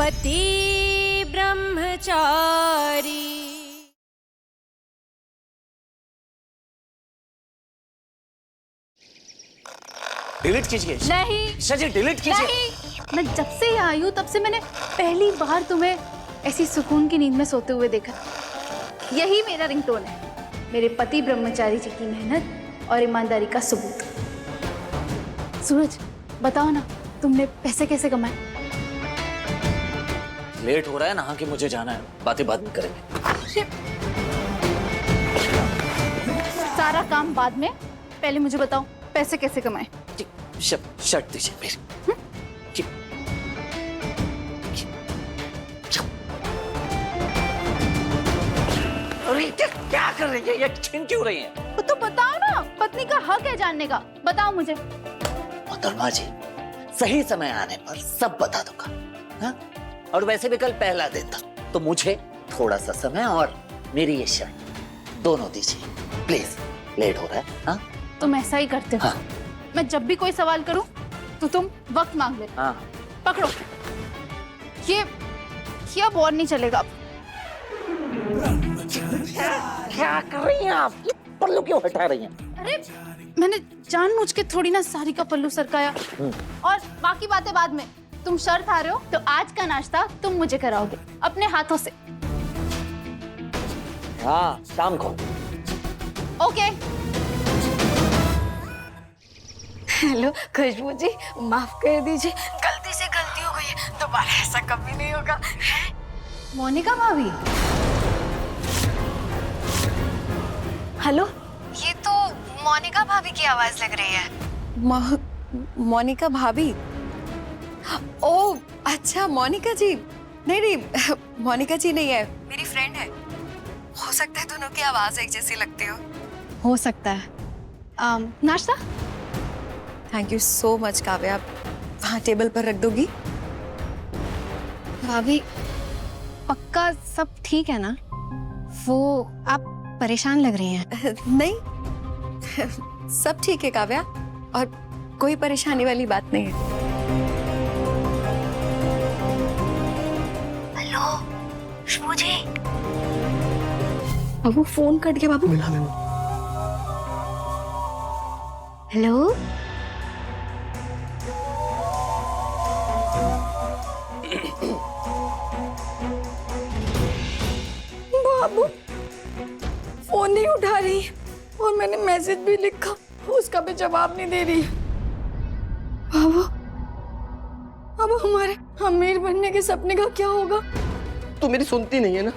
पति ब्रह्मचारी। डिलीट कीजिए। नहीं सजी डिलीट कीजिए। नहीं, मैं जब से यहाँ आई हूँ तब से मैंने पहली बार तुम्हें ऐसी सुकून की नींद में सोते हुए देखा। यही मेरा रिंगटोन है, मेरे पति ब्रह्मचारी जी की मेहनत और ईमानदारी का सबूत। सूरज, बताओ ना, तुमने पैसे कैसे कमाए? लेट हो रहा है, नहा के मुझे जाना है, बातें बाद में करेंगे। सारा काम बाद में, पहले मुझे बताओ पैसे कैसे कमाए? शर्ट दीजिए मेरी। अरे क्या कर रही है, ये छीन क्यों रही है? तो बताओ ना, पत्नी का हक है जानने का, बताओ मुझे। मोहतरमा जी, सही समय आने पर सब बता दूंगा। हाँ? और वैसे भी कल पहला दिन था, तो मुझे थोड़ा सा समय और मेरी ये शर्ट दोनों दीजिए प्लीज, लेट हो रहा है। हाँ? तुम ऐसा ही करते हो। हाँ। मैं जब भी कोई सवाल करूं तो तुम वक्त मांग ले। हाँ। पकड़ो, ये अब और नहीं चलेगा। क्या कर रही हैं आप? ये पल्लू क्यों हटा रही हैं? अरे मैंने जानबूझ के थोड़ी ना सारी का पल्लू सरकाया, और बाकी बातें बाद में। तुम शर्त आ रहे हो तो आज का नाश्ता तुम मुझे कराओगे अपने हाथों से। हाँ, शाम को। ओके। हेलो खुशबू जी, माफ कर दीजिए, गलती से गलती हो गई है, दोबारा ऐसा कभी नहीं होगा। मोनिका भाभी। हेलो, ये तो मोनिका भाभी की आवाज लग रही है। मोनिका भाभी? ओह अच्छा, मोनिका जी। नहीं, मोनिका जी नहीं है, मेरी फ्रेंड है। हो सकता है दोनों की आवाज एक जैसी लगती हो सकता है। नाश्ता? Thank you so much Kavya, आप वहाँ टेबल पर रख दोगी? भाभी, पक्का सब ठीक है ना? वो आप परेशान लग रही हैं। नहीं, सब ठीक है काव्या, और कोई परेशानी वाली बात नहीं है। हेलो खुशबू जी। बाबू फोन कट गया। बाबू हेलो, बाबू फोन नहीं उठा रही है, और मैंने मैसेज भी लिखा, उसका भी जवाब नहीं दे रही है। बाबू, अब हमारे अमीर बनने के सपने का क्या होगा? तू मेरी सुनती नहीं है ना?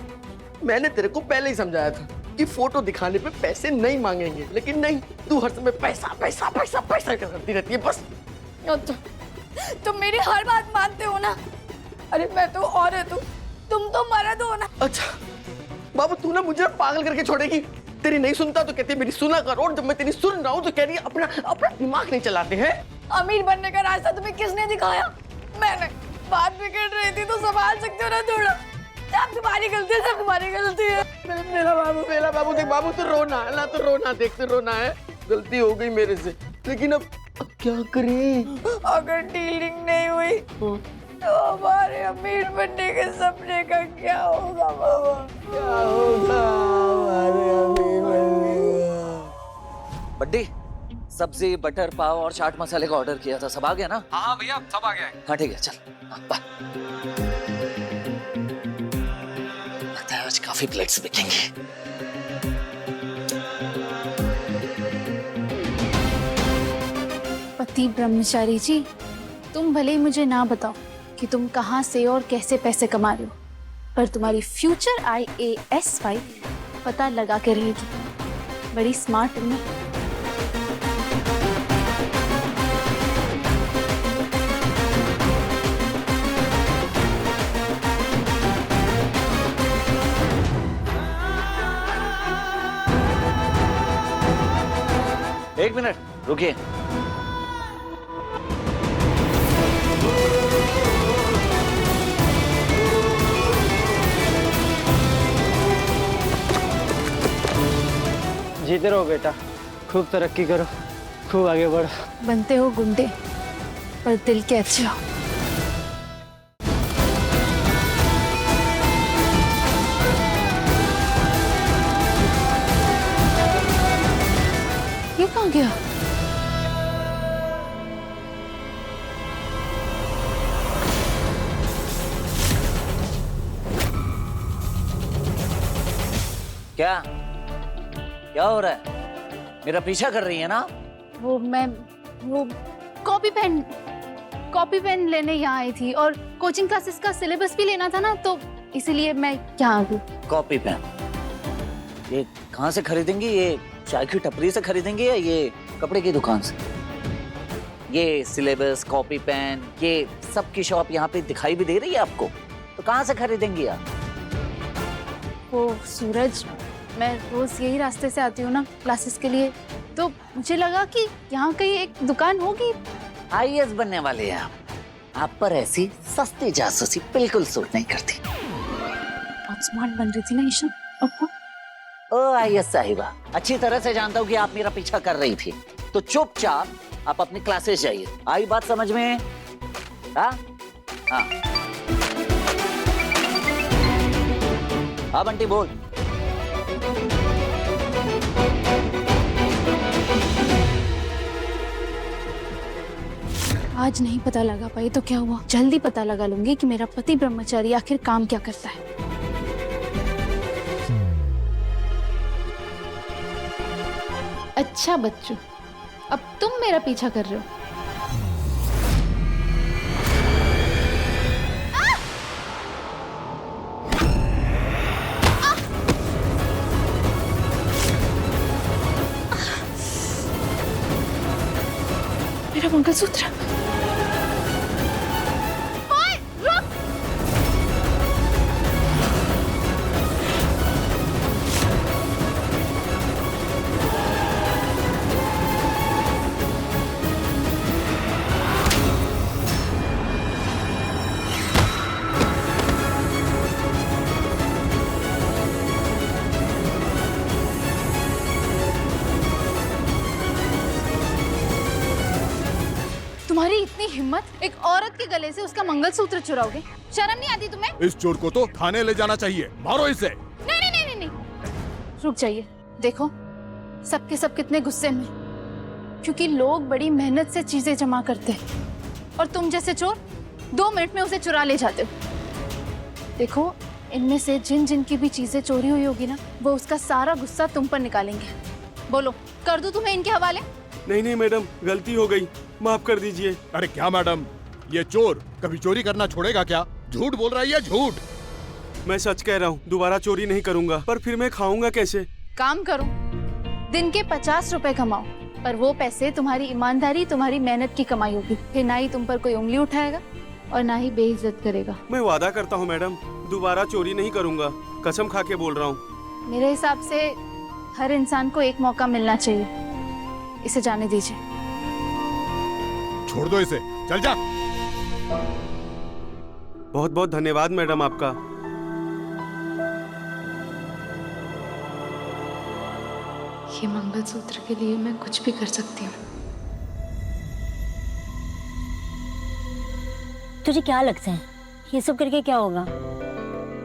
मैंने तेरे को पहले ही समझाया था कि फोटो दिखाने पे पैसे नहीं मांगेंगे, लेकिन नहीं, तू हर समय पैसा पैसा पैसा पैसा करती रहती है बस। अच्छा, तुम मेरी हर बात मानते हो ना? अरे मैं तो औरत हूँ, तुम तो मर्द हो ना? अच्छा बाबू, तू ना मुझे पागल करके छोड़ेगी? तेरी नहीं सुनता तो कहती है मेरी सुना कर, और जब मैं तेरी सुन रहा हूँ तो कह रही है अपना दिमाग नहीं चलाते हैं। अमीर बनने का रास्ता तुम्हें किसने दिखाया? मैंने। बात बिगड़ रही थी तो संभाल सकते हो ना थोड़ा? सब तुम्हारी गलती है, सब तुम्हारी गलती है। मेरा बाबू देख, बाबू तो रोना है ना, तो रोना देख, तो रोना है, गलती हो गई मेरे से, लेकिन अब क्या करें? अगर डीलिंग नहीं हुई तो हमारे अमीर बनने के सपने का क्या होगा बाबा? क्या होगा हमारे अमीर बनने का? बड्डी, सब्जी, बटर पाव और चाट मसाले का ऑर्डर किया था, सब आ गया ना? हाँ भैया, सब आ गया है। हाँ ठीक है, चल बाय। लगता है आज काफी प्लेट्स बिकेंगे। पति ब्रह्मचारी जी, तुम भले ही मुझे ना बताओ कि तुम कहाँ से और कैसे पैसे कमा रहे हो, पर तुम्हारी फ्यूचर IAS वाइफ पता लगा के रहेगी। बड़ी स्मार्ट है ना? एक मिनट रुकिए। जीते रहो बेटा, खूब तरक्की करो, खूब आगे बढ़ो। बनते हो गुंडे पर दिल के अच्छे हो। क्या क्या हो रहा है? मेरा पीछा कर रही है ना? वो कॉपी पेन लेने यहाँ आई थी और कोचिंग क्लासेस का सिलेबस भी लेना था ना, तो इसीलिए मैं यहाँ आ गई। कॉपी पेन ये कहाँ से खरीदेंगी? ये चाय की टपरी से खरीदेंगी या ये कपड़े की दुकान से? ये सिलेबस, कॉपी पेन, ये सब की शॉप यहाँ पे दिखाई भी दे रही है आपको, तो कहाँ से खरीदेंगी आप? वो सूरज, मैं रोज यही रास्ते से आती हूँ ना क्लासेस के लिए, तो मुझे लगा कि यहाँ कहीं एक दुकान होगी। आईएएस बनने वाले हैं आप पर ऐसी सस्ती जासूसी बिल्कुल सूट नहीं करती। बहुत स्मार्ट बन रही थी ना ईशा। अब ओ आईएएस साहिबा, अच्छी तरह से जानता हूँ कि आप मेरा पीछा कर रही थी, तो चुपचाप आप अपनी क्लासेस जाइए। आई बात समझ में? हाँ हाँ बंटी बोल। आज नहीं पता लगा पाई तो क्या हुआ, जल्दी पता लगा लूंगी कि मेरा पति ब्रह्मचारी आखिर काम क्या करता है। अच्छा बच्चों, अब तुम मेरा पीछा कर रहे हो। मेरा मंगलसूत्र। ओए, रुक! तुम्हारी इतनी हिम्मत, एक औरत के गले से उसका मंगलसूत्र चुराओगे? शर्म नहीं आती तुम्हें? इस चोर को तो थाने ले जाना चाहिए, मारो इसे। नहीं नहीं नहीं नहीं, नहीं। रुक जाइए, देखो सबके सब कितने गुस्से में, क्योंकि लोग बड़ी मेहनत से चीजें जमा करते हैं और तुम जैसे चोर 2 मिनट में उसे चुरा ले जाते हो। देखो इनमें से जिन जिन की भी चीजें चोरी हुई होगी ना, वो उसका सारा गुस्सा तुम पर निकालेंगे। बोलो, कर दूं तुम्हें इनके हवाले? नहीं नहीं मैडम, गलती हो गई, माफ कर दीजिए। अरे क्या मैडम, ये चोर कभी चोरी करना छोड़ेगा क्या? झूठ बोल रहा है ये, झूठ। मैं सच कह रहा हूँ, दोबारा चोरी नहीं करूँगा। पर फिर मैं खाऊंगा कैसे? काम करो, दिन के 50 रुपए कमाओ, पर वो पैसे तुम्हारी ईमानदारी, तुम्हारी मेहनत की कमाई होगी। फिर ना ही तुम पर कोई उंगली उठाएगा और ना ही बेइज्जत करेगा। मैं वादा करता हूँ मैडम, दोबारा चोरी नहीं करूँगा, कसम खा के बोल रहा हूँ। मेरे हिसाब से हर इंसान को एक मौका मिलना चाहिए, इसे जाने दीजिए। छोड़ दो इसे, चल जा। बहुत बहुत धन्यवाद मैडम आपका। ये मंगलसूत्र के लिए मैं कुछ भी कर सकती हूँ। तुझे क्या लगता है ये सब करके क्या होगा?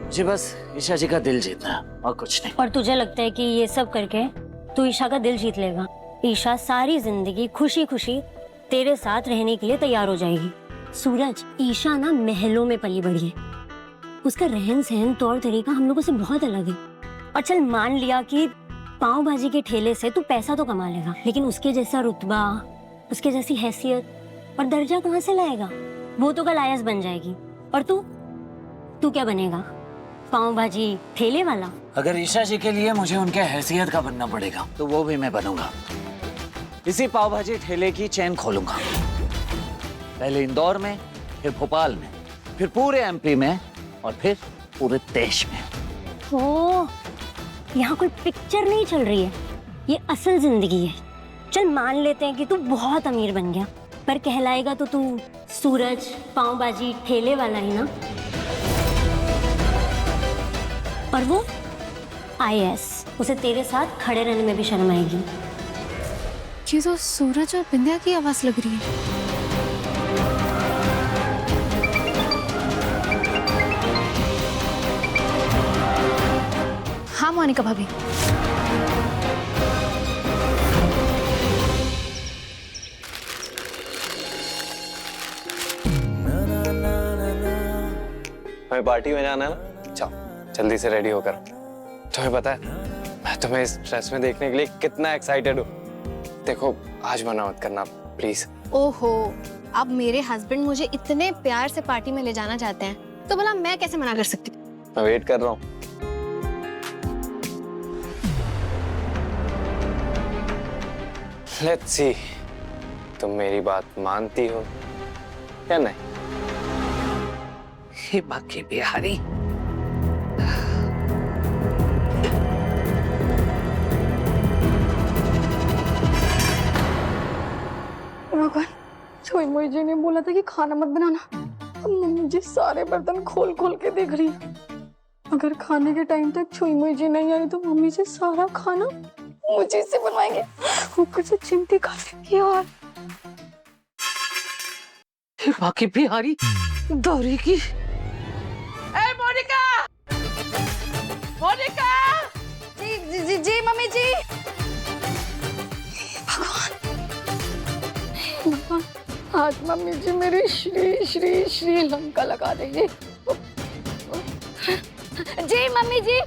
जी बस ईशा जी का दिल जीतना है और कुछ नहीं। और तुझे लगता है कि ये सब करके तू ईशा का दिल जीत लेगा? ईशा सारी जिंदगी खुशी खुशी तेरे साथ रहने के लिए तैयार हो जाएगी। सूरज, ईशा ना महलों में पली बड़ी है, उसका रहन सहन तौर तरीका हम लोगों से बहुत अलग है। और चल मान लिया कि पाव भाजी के ठेले से तू पैसा तो कमा लेगा, लेकिन उसके जैसा रुतबा, उसके जैसी हैसियत और दर्जा कहाँ से लाएगा? वो तो कल आयस बन जाएगी। और तू क्या बनेगा? पाव भाजी ठेले वाला? अगर ईशा जी के लिए मुझे उनके हैसियत का बनना पड़ेगा तो वो भी मैं बनूंगा। इसी पाव भाजी ठेले की चेन खोलूंगा, पहले इंदौर में, फिर भोपाल में, फिर पूरे एमपी में और फिर पूरे देश में। ओ, यहाँ कोई पिक्चर नहीं चल रही है, ये असल जिंदगी है। चल मान लेते हैं कि तू बहुत अमीर बन गया, पर कहलाएगा तो तू सूरज पाव भाजी ठेले वाला ही ना। और वो आईएएस, उसे तेरे साथ खड़े रहने में भी शर्म आएगी। ये तो सूरज और बिंदिया की आवाज लग रही है। हाँ मोनिका भाभी। हमें पार्टी में जाना है ना, जाओ जल्दी से रेडी होकर। तुम्हें पता है मैं तुम्हें इस ड्रेस में देखने के लिए कितना एक्साइटेड हूँ। देखो आज मना मत करना प्लीज। ओहो, अब मेरे हस्बैंड मुझे इतने प्यार से पार्टी में ले जाना चाहते हैं तो भला मैं कैसे मना कर सकती हूँ? मैं वेट कर रहा हूँ। लेट्स सी तुम मेरी बात मानती हो या नहीं। हे बाकी बिहारी, भगवान, छोई मोई जी ने बोला था कि खाना मत बनाना। अब मम्मी जी सारे बर्तन खोल खोल के देख रही है। अगर खाने के टाइम तक छोई मोई जी नहीं आई तो मम्मी जी सारा खाना मुझे से बनवाएंगे। ऊपर से चिमटी काटेंगे और बाकी बिहारी दौरी की। ए मोनिका, मोनिका। जी मम्मी जी। भगवान, आज मम्मी जी मेरी श्री श्री श्री लंका लगा देंगे। जी मम्मी जी।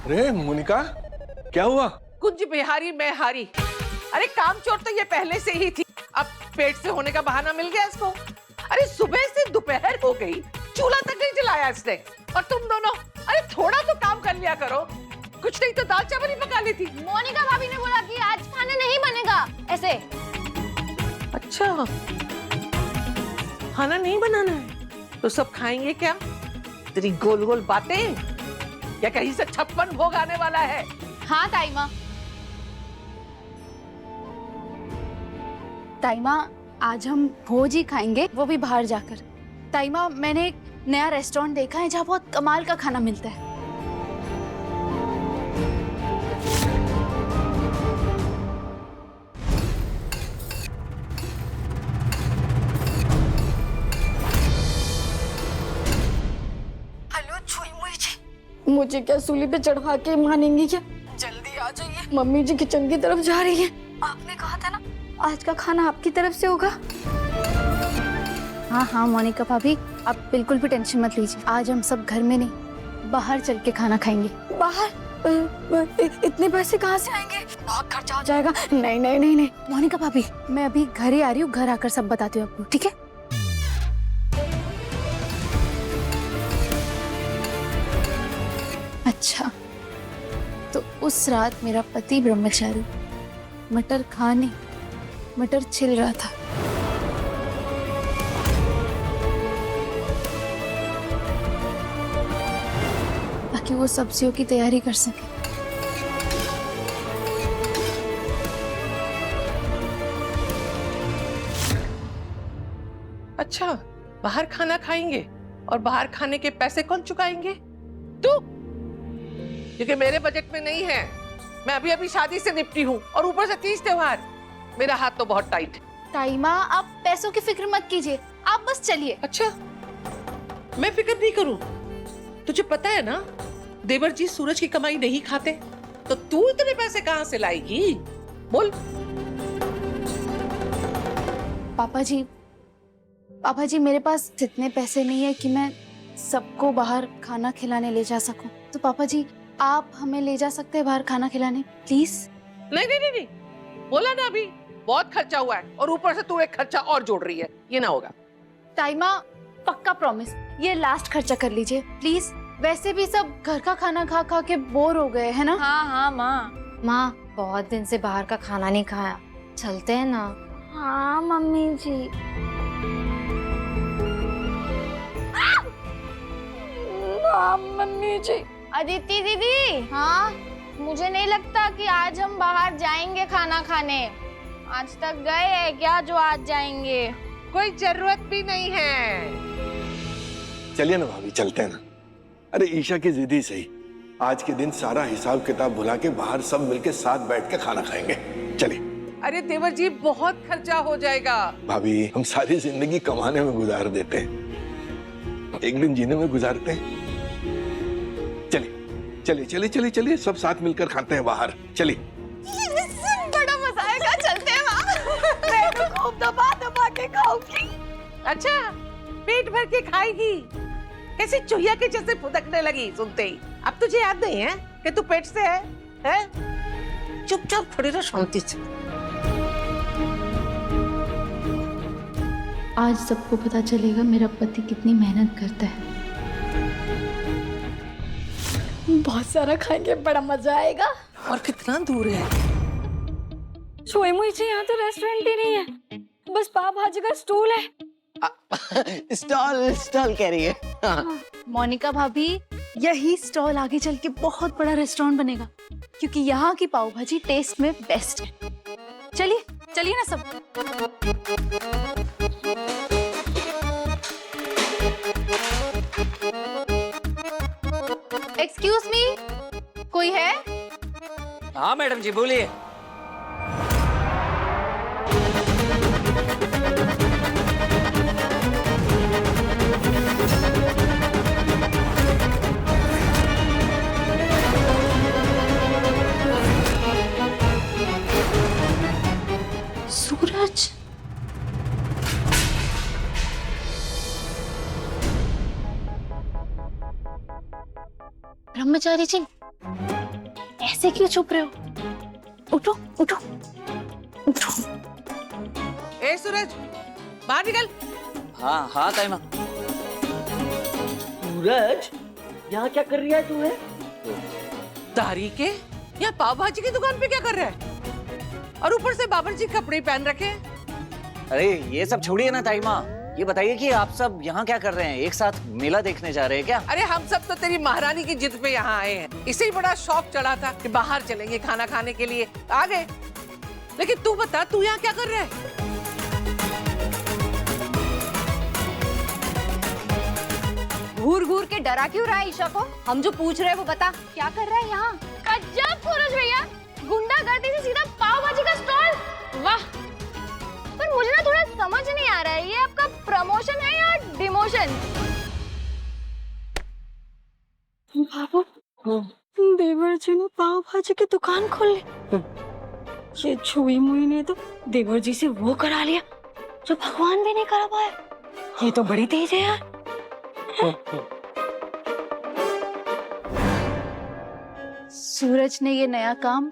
अरे मोनिका, क्या हुआ? कुंज बिहारी मैं हारी। अरे काम चोर तो ये पहले से ही थी, अब पेट से होने का बहाना मिल गया इसको। अरे सुबह से दोपहर हो गई, चूल्हा तक नहीं जलाया इसने। और तुम दोनों, अरे थोड़ा तो काम कर लिया करो। कुछ नहीं तो दाल चावल ही पका ली थी। मोनिका भाभी ने बोला कि आज खाना नहीं बनेगा ऐसे। अच्छा, खाना नहीं बनाना है तो सब खाएंगे क्या? तेरी गोल गोल बातें, या कहीं से 56 भोग आने वाला है? हाँ ताई माँ। ताई माँ, आज हम भोज ही खाएंगे, वो भी बाहर जाकर। ताई माँ, मैंने एक नया रेस्टोरेंट देखा है जहाँ बहुत कमाल का खाना मिलता है। हेलो छुई मुई जी, मुझे क्या सूली पे चढ़वा के मानेंगी क्या? जल्दी आ जाइए, मम्मी जी किचन की तरफ जा रही है। आपने कहा था ना आज का खाना आपकी तरफ से होगा। हाँ हाँ मोनिका भाभी, आप बिल्कुल भी टेंशन मत लीजिए। आज हम सब घर में नहीं, बाहर चल के खाना खाएंगे। बाहर? इतने पैसे कहाँ से आएंगे? बहुत खर्चा हो जाएगा। नहीं नहीं नहीं नहीं मोनिका भाभी, मैं अभी घर ही आ रही हूँ, घर आकर सब बताती हूँ आपको, ठीक है? अच्छा, तो उस रात मेरा पति ब्रह्मचारी मटर खाने मटर छिल रहा था। ताकि वो सब्जियों की तैयारी कर सके। अच्छा, बाहर खाना खाएंगे और बाहर खाने के पैसे कौन चुकाएंगे? तू? क्योंकि मेरे बजट में नहीं है। मैं अभी अभी शादी से निपटी हूँ और ऊपर से 30 त्योहार। मेरा हाथ तो बहुत टाइट है। ताई माँ, आप पैसों की फिक्र मत कीजिए, आप बस चलिए। अच्छा, मैं फिक्र नहीं करूँ? तुझे पता है ना, देवर जी सूरज की कमाई नहीं खाते, तो तू इतने पैसे कहाँ से लाएगी? बोल। पापा जी मेरे पास इतने पैसे नहीं है कि मैं सबको बाहर खाना खिलाने ले जा सकूं। तो पापा जी, आप हमें ले जा सकते हैं बाहर खाना खिलाने, प्लीज? नहीं नहीं नहीं नहीं, बोला ना अभी, बहुत खर्चा हुआ है और ऊपर से तू एक खर्चा और जोड़ रही है, ये ना होगा। ताई माँ, पक्का प्रॉमिस, ये लास्ट खर्चा कर लीजिए प्लीज। वैसे भी सब घर का खाना खा खा के बोर हो गए है ना? हाँ हाँ माँ, बहुत दिन से बाहर का खाना नहीं खाया, चलते हैं ना? हाँ मम्मी जी। हाँ मम्मी जी। अदिति दीदी, हाँ, मुझे नहीं लगता कि आज हम बाहर जाएंगे खाना खाने। आज तक गए हैं क्या जो आज जाएंगे? कोई जरूरत भी नहीं है। चलिए ना भाभी, चलते हैं ना। अरे ईशा की जिद ही सही, आज के दिन सारा हिसाब किताब भुला के बाहर सब मिलके साथ बैठ के खाना खाएंगे। चलिए। अरे देवर जी, बहुत खर्चा हो जाएगा। भाभी, हम सारी जिंदगी कमाने में गुजार देते हैं, एक दिन जीने में गुजारते हैं। चलिए चलिए चलिए चलिए चलिए, सब साथ मिलकर खाते हैं बाहर। चलिए। बड़ा मजा आएगा, चलते हैं माँ। मैं तो खूब दबा दबा के खाऊंगी। अच्छा, पेट भर के खाएगी? कैसे चुहिया के जैसे फुदकने लगी सुनते ही। अब तुझे याद नहीं है कि तू पेट से है? चुपचाप खड़ी रह शांति से। आज सबको पता चलेगा मेरा पति कितनी मेहनत करता है। बहुत सारा खाएंगे, बड़ा मजा आएगा। और कितना दूर है? सोई मुई जी, यहाँ तो रेस्टोरेंट ही नहीं है, बस पाव भाजी का स्टूल है। स्टॉल स्टॉल कह रही है। मोनिका भाभी, यही स्टॉल आगे चल के बहुत बड़ा रेस्टोरेंट बनेगा, क्योंकि यहाँ की पाव भाजी टेस्ट में बेस्ट है। चलिए चलिए ना सब। एक्सक्यूज मी, कोई है? हाँ मैडम जी बोलिए। सूरज, ब्रह्मचारी जी, ऐसे क्यों चुप रहे हो? उठो उठो उठो। ए सूरज, बाहर निकल। हाँ हाँ ताई माँ। सूरज, यहाँ क्या कर रही है तू? है दारी के यहाँ पाव भाजी की दुकान पे क्या कर रहा है? और ऊपर से बाबर जी कपड़े पहन रखे हैं। अरे ये सब छोड़िए ना ताई माँ, ये बताइए कि आप सब यहाँ क्या कर रहे हैं? एक साथ मेला देखने जा रहे हैं क्या? अरे हम सब तो तेरी महारानी की जिद पे यहाँ आए हैं। इसे ही बड़ा शौक चढ़ा था कि बाहर चलेंगे खाना खाने के लिए, आ गए। लेकिन तू बता, तू यहाँ क्या कर रहा है? घूर घूर के डरा क्यों रहा है ईशा को? हम जो पूछ रहे हैं वो बता, क्या कर रहा है यहाँ? गजब सूरज भैया, गुंडागर्दी से सीधा पाव भाजी का स्टॉल। वाह, पर मुझे ना थोड़ा समझ नहीं आ रहा है, ये आपका प्रमोशन है या डिमोशन? बाबू, देवर जी ने पाव भाजी की दुकान खोल ली। ये छुई मुई ने तो देवर जी से वो करा लिया जो भगवान भी नहीं करा पाए। ये तो बड़ी तेज है यार। सूरज ने ये नया काम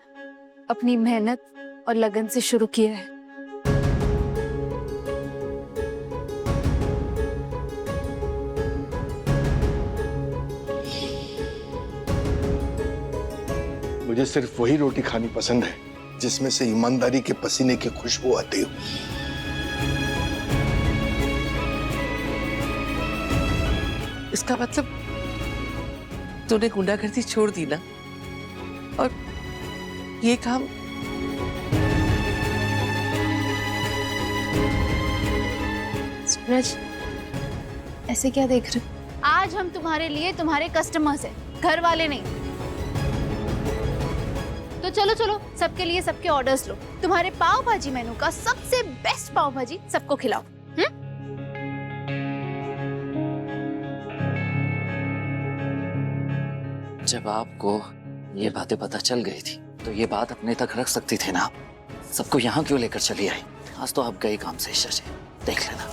अपनी मेहनत और लगन से शुरू किया है। मुझे सिर्फ वही रोटी खानी पसंद है जिसमें से ईमानदारी के पसीने की खुशबू आती हो। इसका मतलब तूने गुंडागर्दी छोड़ दी ना, और ये काम सूरज, ऐसे क्या देख रहे हो? आज हम तुम्हारे लिए तुम्हारे कस्टमर्स हैं, घर वाले नहीं। तो चलो चलो, सबके लिए सबके ऑर्डर्स लो। तुम्हारे पाव भाजी मेनू का सबसे बेस्ट पाव भाजी सबको खिलाओ। जब आपको ये बातें पता चल गई थी तो ये बात अपने तक रख सकती थी ना। सबको यहाँ क्यों लेकर चली आई? आज तो आप गए काम से ईशा जी, देख लेना।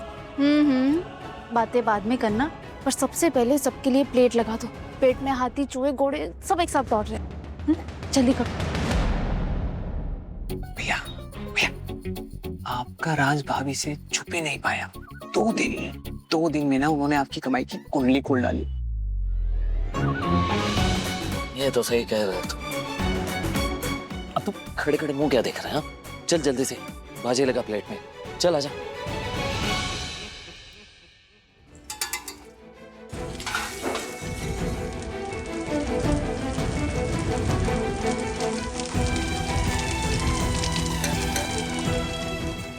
बातें बाद में करना, पर सबसे पहले सबके लिए प्लेट लगा दो। पेट में हाथी, चूहे, घोड़े सब एक साथ दौड़ रहे हैं। जल्दी करो। भैया भैया, आपका राज भाभी से छुप ही नहीं पाया। 2 दिन में ना उन्होंने आपकी कमाई की कुंडली खोल डाली। ये तो सही कह रहे हो। अब तो खड़े खड़े मुंह क्या देख रहे हैं? चल जल्दी से, भाजी लगा प्लेट में, चल आजा।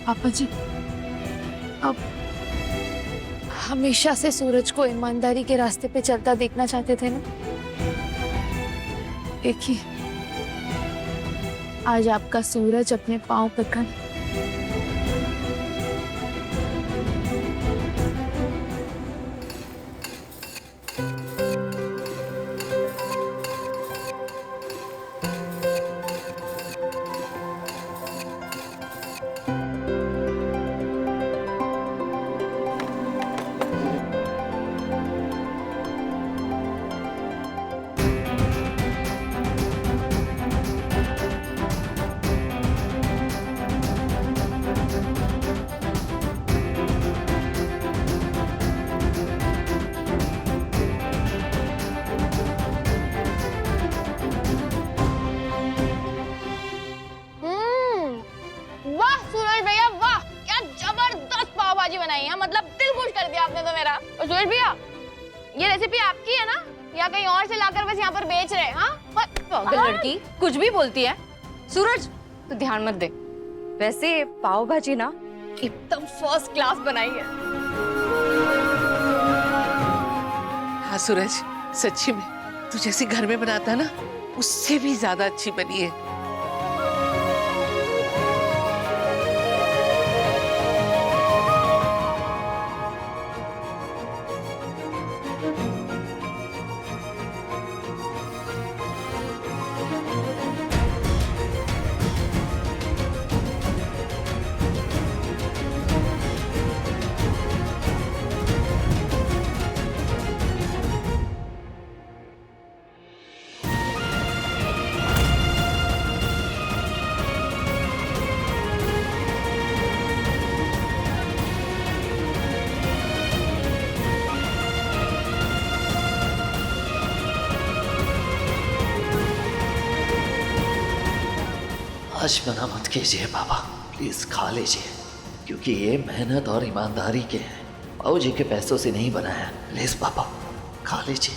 पापा जी, अब हमेशा से सूरज को ईमानदारी के रास्ते पे चलता देखना चाहते थे ना। देखिए, आज आपका सूरज अपने पांव पर खड़ा। भाजी बनाई है, मतलब दिल खुश कर दिया आपने तो मेरा। और सूरज भैया, ये रेसिपी आपकी है ना या कहीं और से लाकर बस यहाँ पर बेच रहे हैं? हाँ पागल लड़की, कुछ भी बोलती है। सूरज तू ध्यान मत दे, वैसे पाव भाजी ना एकदम फर्स्ट क्लास बनाई है। हाँ सूरज, सच्ची में तू जैसे घर में बनाता है ना, उससे भी ज्यादा अच्छी बनी है। आज मना मत कीजिए पापा, प्लीज खा लीजिए, क्योंकि ये मेहनत और ईमानदारी के हैं। बाबूजी के पैसों से नहीं बनाया। प्लीज पापा खा लीजिए।